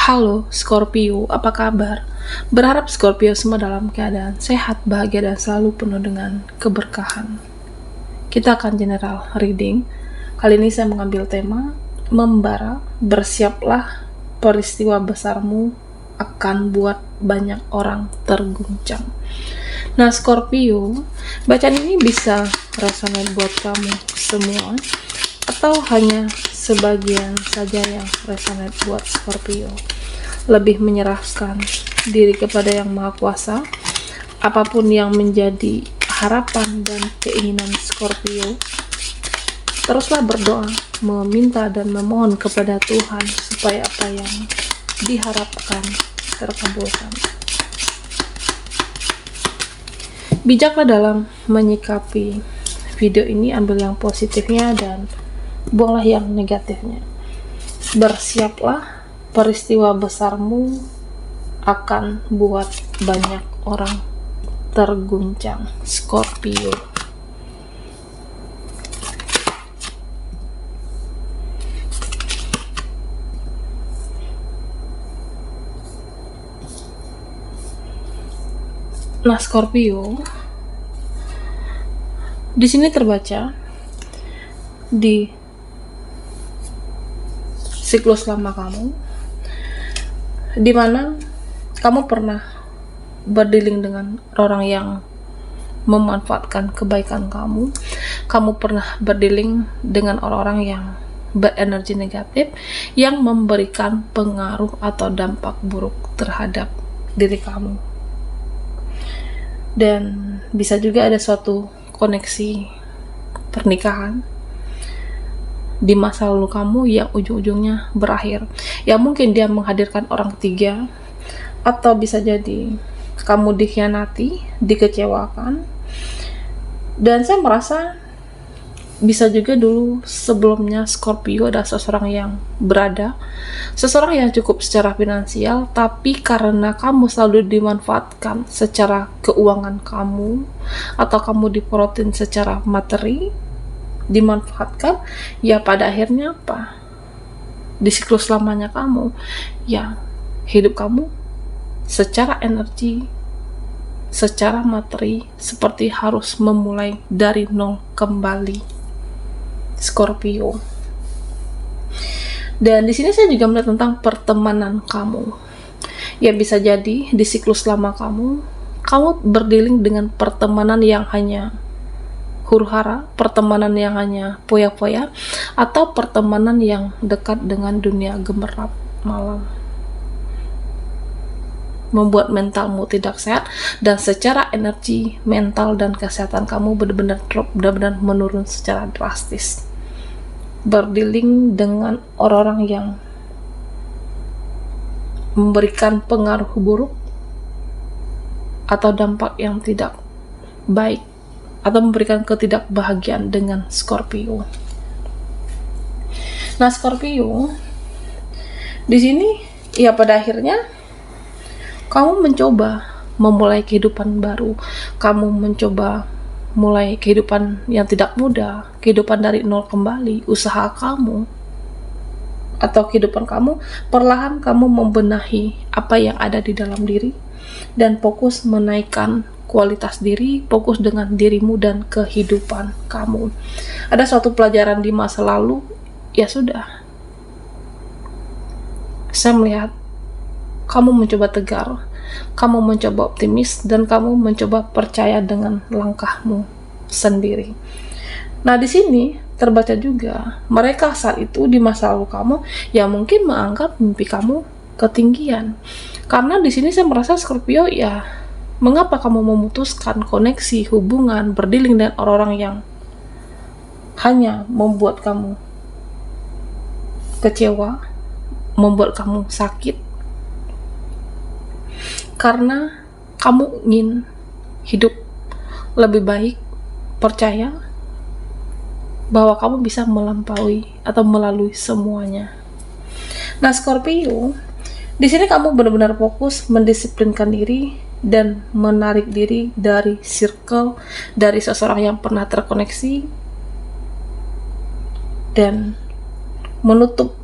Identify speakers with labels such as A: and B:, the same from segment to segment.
A: Halo Scorpio, apa kabar? Berharap Scorpio semua dalam keadaan sehat, bahagia, dan selalu penuh dengan keberkahan. Kita akan general reading. Kali ini saya mengambil tema membara, bersiaplah, peristiwa besarmu akan buat banyak orang terguncang. Nah Scorpio, bacaan ini bisa resonate buat kamu semua atau hanya sebagian saja yang resonate buat Scorpio. Lebih menyerahkan diri kepada Yang Maha Kuasa. Apapun yang menjadi harapan dan keinginan Scorpio, teruslah berdoa, meminta dan memohon kepada Tuhan supaya apa yang diharapkan terkabulkan. Bijaklah dalam menyikapi video ini, ambil yang positifnya dan buanglah yang negatifnya. Bersiaplah, peristiwa besarmu akan buat banyak orang terguncang, Scorpio. Nah, Scorpio, di sini terbaca di siklus lama kamu, di mana kamu pernah berdealing dengan orang yang memanfaatkan kebaikan kamu. Kamu pernah berdealing dengan orang-orang yang berenergi negatif, yang memberikan pengaruh atau dampak buruk terhadap diri kamu. Dan bisa juga ada suatu koneksi pernikahan di masa lalu kamu yang ujung-ujungnya berakhir. Ya mungkin dia menghadirkan orang ketiga, atau bisa jadi kamu dikhianati, dikecewakan. Dan saya merasa bisa juga dulu sebelumnya Scorpio ada seseorang yang cukup secara finansial, tapi karena kamu selalu dimanfaatkan secara keuangan kamu, atau kamu diporotin secara materi, dimanfaatkan, ya pada akhirnya apa? Di siklus lamanya kamu, ya hidup kamu secara energi, secara materi seperti harus memulai dari nol kembali, Scorpio. Dan di sini saya juga melihat tentang pertemanan kamu. Ya bisa jadi di siklus lama kamu berdealing dengan pertemanan yang hanya huru-hara, pertemanan yang hanya poya-poya, atau pertemanan yang dekat dengan dunia gemerlap malam, membuat mentalmu tidak sehat, dan secara energi, mental, dan kesehatan kamu benar-benar drop, benar-benar menurun secara drastis. Berdealing dengan orang-orang yang memberikan pengaruh buruk atau dampak yang tidak baik, atau memberikan ketidakbahagiaan dengan Scorpio. Nah, Scorpio, di sini ya pada akhirnya kamu mencoba memulai kehidupan baru. Kamu mencoba mulai kehidupan yang tidak mudah, kehidupan dari nol kembali, usaha kamu atau kehidupan kamu. Perlahan kamu membenahi apa yang ada di dalam diri dan fokus menaikkan kualitas diri, fokus dengan dirimu dan kehidupan kamu. Ada suatu pelajaran di masa lalu, ya sudah. Saya melihat kamu mencoba tegar, kamu mencoba optimis, dan kamu mencoba percaya dengan langkahmu sendiri. Nah, di sini terbaca juga mereka saat itu di masa lalu kamu yang mungkin menganggap mimpi kamu ketinggian. Karena di sini saya merasa Scorpio, ya mengapa kamu memutuskan koneksi hubungan berdealing dengan orang-orang yang hanya membuat kamu kecewa, membuat kamu sakit, karena kamu ingin hidup lebih baik, percaya bahwa kamu bisa melampaui atau melalui semuanya. Nah, Scorpio, di sini kamu benar-benar fokus mendisiplinkan diri dan menarik diri dari circle, dari seseorang yang pernah terkoneksi, dan menutup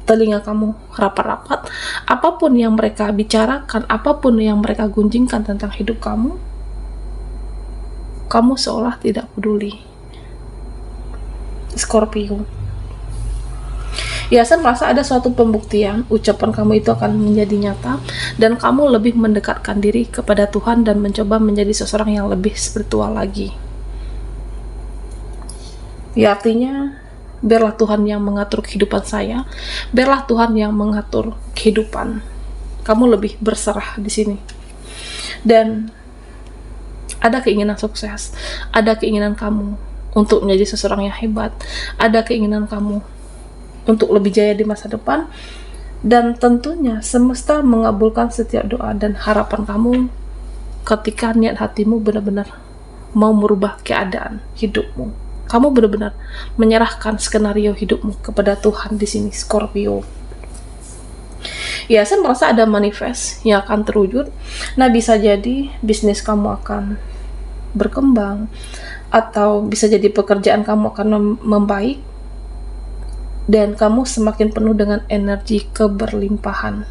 A: telinga kamu rapat-rapat, apapun yang mereka bicarakan, apapun yang mereka gunjingkan tentang hidup kamu, kamu seolah tidak peduli. Scorpio. Ya, saya merasa ada suatu pembuktian ucapan kamu itu akan menjadi nyata, dan kamu lebih mendekatkan diri kepada Tuhan dan mencoba menjadi seseorang yang lebih spiritual lagi. Ya, artinya biarlah Tuhan yang mengatur kehidupan saya, biarlah Tuhan yang mengatur kehidupan. Kamu lebih berserah di sini. Dan ada keinginan sukses, ada keinginan kamu untuk menjadi seseorang yang hebat, ada keinginan kamu untuk lebih jaya di masa depan, dan tentunya semesta mengabulkan setiap doa dan harapan kamu ketika niat hatimu benar-benar mau merubah keadaan hidupmu. Kamu benar-benar menyerahkan skenario hidupmu kepada Tuhan di sini, Scorpio. Ya, saya merasa ada manifest yang akan terwujud. Nah, bisa jadi bisnis kamu akan berkembang, atau bisa jadi pekerjaan kamu akan membaik, dan kamu semakin penuh dengan energi keberlimpahan.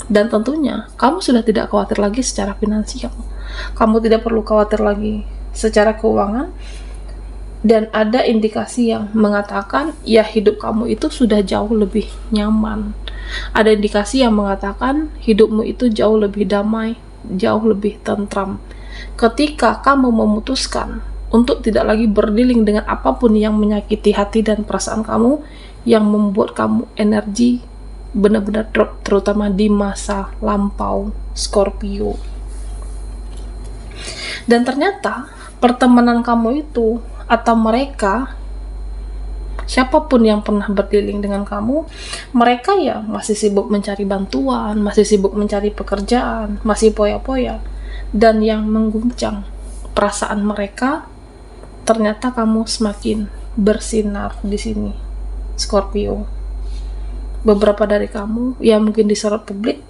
A: Dan tentunya kamu sudah tidak khawatir lagi secara finansial. Kamu tidak perlu khawatir lagi secara keuangan, dan ada indikasi yang mengatakan ya hidup kamu itu sudah jauh lebih nyaman. Ada indikasi yang mengatakan hidupmu itu jauh lebih damai, jauh lebih tentram ketika kamu memutuskan untuk tidak lagi berdealing dengan apapun yang menyakiti hati dan perasaan kamu, yang membuat kamu energi benar-benar drop, terutama di masa lampau, Scorpio. Dan ternyata pertemanan kamu itu, atau mereka, siapapun yang pernah berdealing dengan kamu, mereka ya masih sibuk mencari bantuan, masih sibuk mencari pekerjaan, masih poya-poya, dan yang mengguncang perasaan mereka, ternyata kamu semakin bersinar di sini, Scorpio. Beberapa dari kamu yang mungkin disorot publik,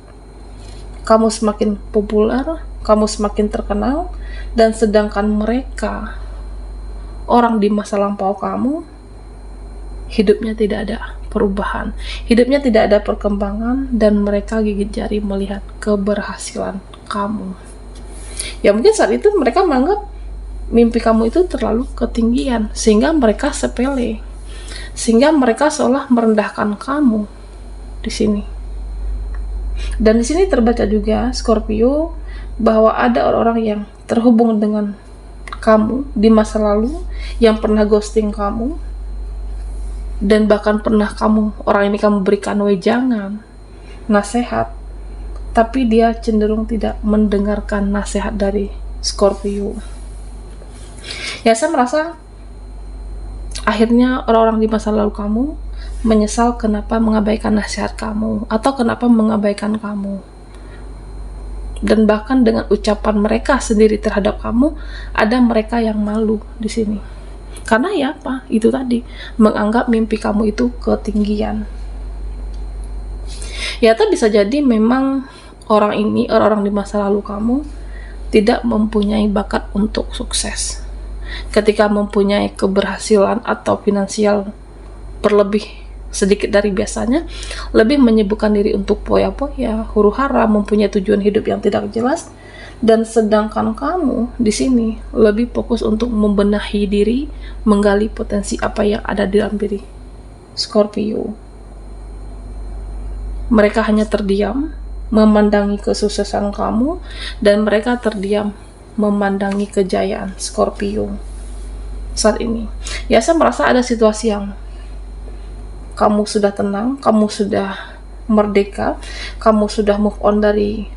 A: kamu semakin populer, kamu semakin terkenal, dan sedangkan mereka, orang di masa lampau kamu, hidupnya tidak ada perubahan, hidupnya tidak ada perkembangan, dan mereka gigit jari melihat keberhasilan kamu. Ya, mungkin saat itu mereka menganggap mimpi kamu itu terlalu ketinggian, sehingga mereka sepele, sehingga mereka seolah merendahkan kamu di sini. Dan di sini terbaca juga, Scorpio, bahwa ada orang-orang yang terhubung dengan kamu di masa lalu, yang pernah ghosting kamu, dan bahkan pernah orang ini kamu berikan wejangan, nasihat, tapi dia cenderung tidak mendengarkan nasihat dari Scorpio. Ya, saya merasa akhirnya orang-orang di masa lalu kamu menyesal kenapa mengabaikan nasihat kamu, atau kenapa mengabaikan kamu. Dan bahkan dengan ucapan mereka sendiri terhadap kamu, ada mereka yang malu di sini. Karena ya apa? Itu tadi, menganggap mimpi kamu itu ketinggian. Ya, itu bisa jadi memang orang-orang di masa lalu kamu tidak mempunyai bakat untuk sukses. Ketika mempunyai keberhasilan atau finansial berlebih sedikit dari biasanya, lebih menyibukkan diri untuk poya-poya, huru-hara, mempunyai tujuan hidup yang tidak jelas. Dan sedangkan kamu di sini lebih fokus untuk membenahi diri, menggali potensi apa yang ada di dalam diri, Scorpio. Mereka hanya terdiam memandangi kesuksesan kamu, dan mereka terdiam memandangi kejayaan Scorpio saat ini. Ya, saya merasa ada situasi yang kamu sudah tenang, kamu sudah merdeka, kamu sudah move on dari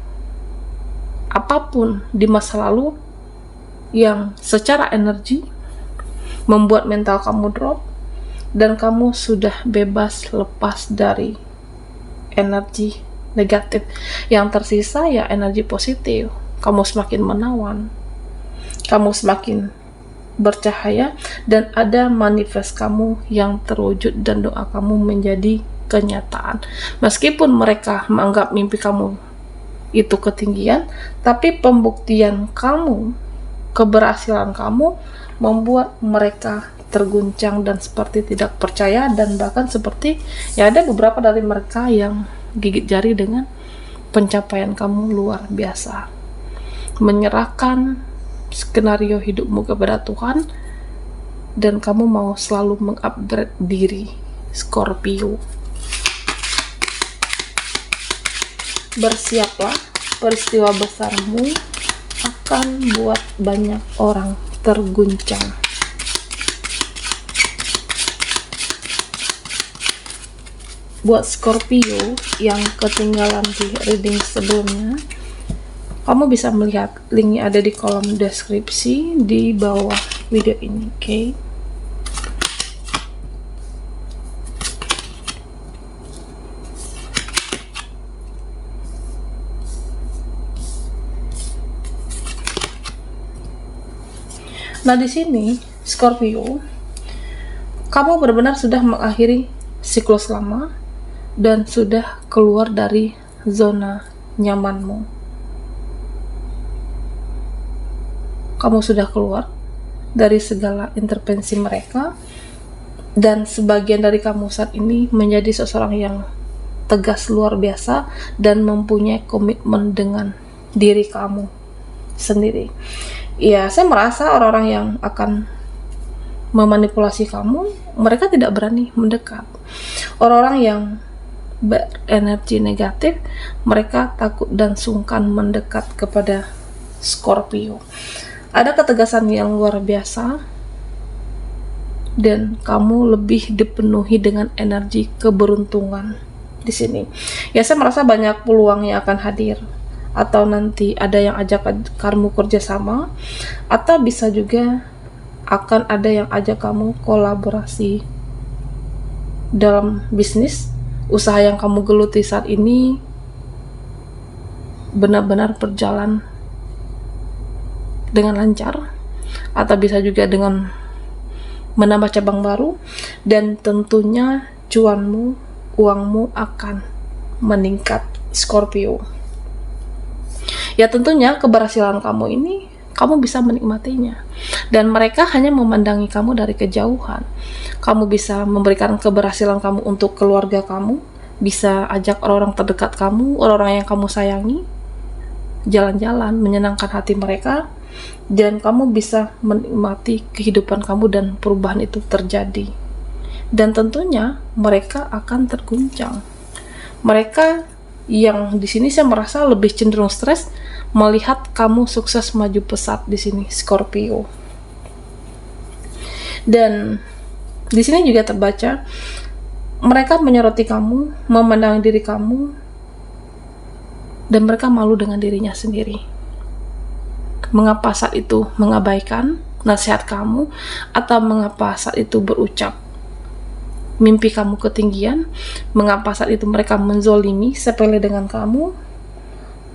A: apapun di masa lalu yang secara energi membuat mental kamu drop, dan kamu sudah bebas lepas dari energi negatif. Yang tersisa ya energi positif. Kamu semakin menawan, kamu semakin bercahaya, dan ada manifest kamu yang terwujud, dan doa kamu menjadi kenyataan. Meskipun mereka menganggap mimpi kamu itu ketinggian, tapi pembuktian kamu, keberhasilan kamu membuat mereka terguncang dan seperti tidak percaya, dan bahkan seperti ya ada beberapa dari mereka yang gigit jari dengan pencapaian kamu luar biasa. Menyerahkan skenario hidupmu kepada Tuhan, dan kamu mau selalu mengupgrade diri, Scorpio. Bersiaplah, peristiwa besarmu akan buat banyak orang terguncang. Buat Scorpio yang ketinggalan di reading sebelumnya, kamu bisa melihat linknya ada di kolom deskripsi di bawah video ini, oke? Nah, di sini Scorpio, kamu benar-benar sudah mengakhiri siklus lama dan sudah keluar dari zona nyamanmu. Kamu sudah keluar dari segala intervensi mereka, dan sebagian dari kamu saat ini menjadi seseorang yang tegas luar biasa dan mempunyai komitmen dengan diri kamu sendiri. Ya, saya merasa orang-orang yang akan memanipulasi kamu, mereka tidak berani mendekat. Orang-orang yang berenergi negatif, mereka takut dan sungkan mendekat kepada Scorpio. Ada ketegasan yang luar biasa, dan kamu lebih dipenuhi dengan energi keberuntungan di sini. Ya, saya merasa banyak peluang yang akan hadir, atau nanti ada yang ajak kamu kerjasama, atau bisa juga akan ada yang ajak kamu kolaborasi dalam bisnis. Usaha yang kamu geluti saat ini benar-benar berjalan dengan lancar, atau bisa juga dengan menambah cabang baru, dan tentunya cuanmu, uangmu akan meningkat, Scorpio. Ya, tentunya keberhasilan kamu ini kamu bisa menikmatinya, dan mereka hanya memandangi kamu dari kejauhan. Kamu bisa memberikan keberhasilan kamu untuk keluarga kamu, bisa ajak orang-orang terdekat kamu, orang-orang yang kamu sayangi, jalan-jalan menyenangkan hati mereka, dan kamu bisa menikmati kehidupan kamu dan perubahan itu terjadi. Dan tentunya mereka akan terguncang. Mereka yang di sini saya merasa lebih cenderung stres melihat kamu sukses maju pesat di sini, Scorpio. Dan di sini juga terbaca mereka menyoroti kamu, memandang diri kamu, dan mereka malu dengan dirinya sendiri. Mengapa saat itu mengabaikan nasihat kamu, atau mengapa saat itu berucap mimpi kamu ketinggian? Mengapa saat itu mereka menzolimi, sepele dengan kamu,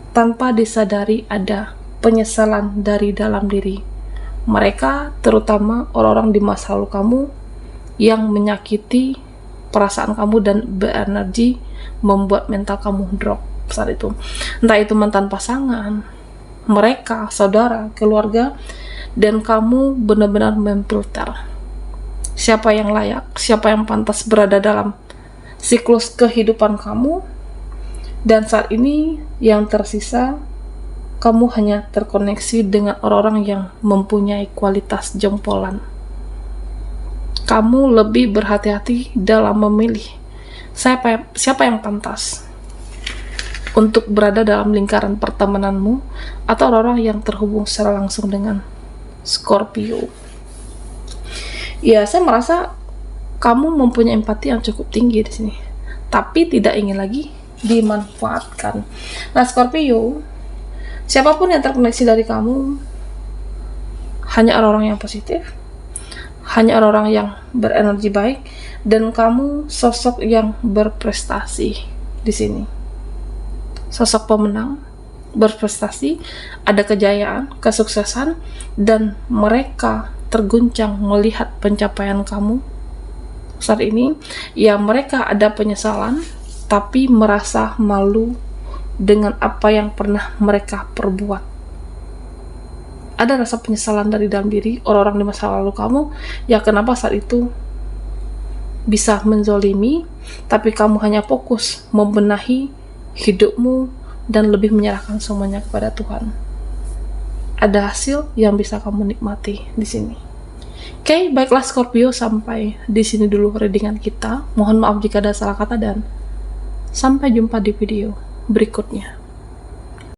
A: tanpa disadari ada penyesalan dari dalam diri mereka, terutama orang-orang di masa lalu kamu yang menyakiti perasaan kamu dan berenergi membuat mental kamu drop saat itu. Entah itu mantan pasangan, mereka, saudara, keluarga, dan kamu benar-benar memfilter siapa yang layak, siapa yang pantas berada dalam siklus kehidupan kamu. Dan saat ini yang tersisa, kamu hanya terkoneksi dengan orang-orang yang mempunyai kualitas jempolan. Kamu lebih berhati-hati dalam memilih siapa yang pantas untuk berada dalam lingkaran pertemananmu, atau orang-orang yang terhubung secara langsung dengan Scorpio. Ya, saya merasa kamu mempunyai empati yang cukup tinggi di sini, tapi tidak ingin lagi dimanfaatkan. Nah, Scorpio, siapapun yang terkoneksi dari kamu hanya orang-orang yang positif, hanya orang-orang yang berenergi baik, dan kamu sosok yang berprestasi di sini. Sosok pemenang, berprestasi, ada kejayaan, kesuksesan, dan mereka terguncang melihat pencapaian kamu saat ini. Ya, mereka ada penyesalan, tapi merasa malu dengan apa yang pernah mereka perbuat. ada rasa penyesalan dari dalam diri orang-orang di masa lalu kamu, ya kenapa saat itu bisa menzolimi, tapi kamu hanya fokus membenahi hidupmu dan lebih menyerahkan semuanya kepada Tuhan. Ada hasil yang bisa kamu nikmati di sini. Oke, baiklah Scorpio, sampai di sini dulu readingan kita. Mohon maaf jika ada salah kata dan sampai jumpa di video berikutnya.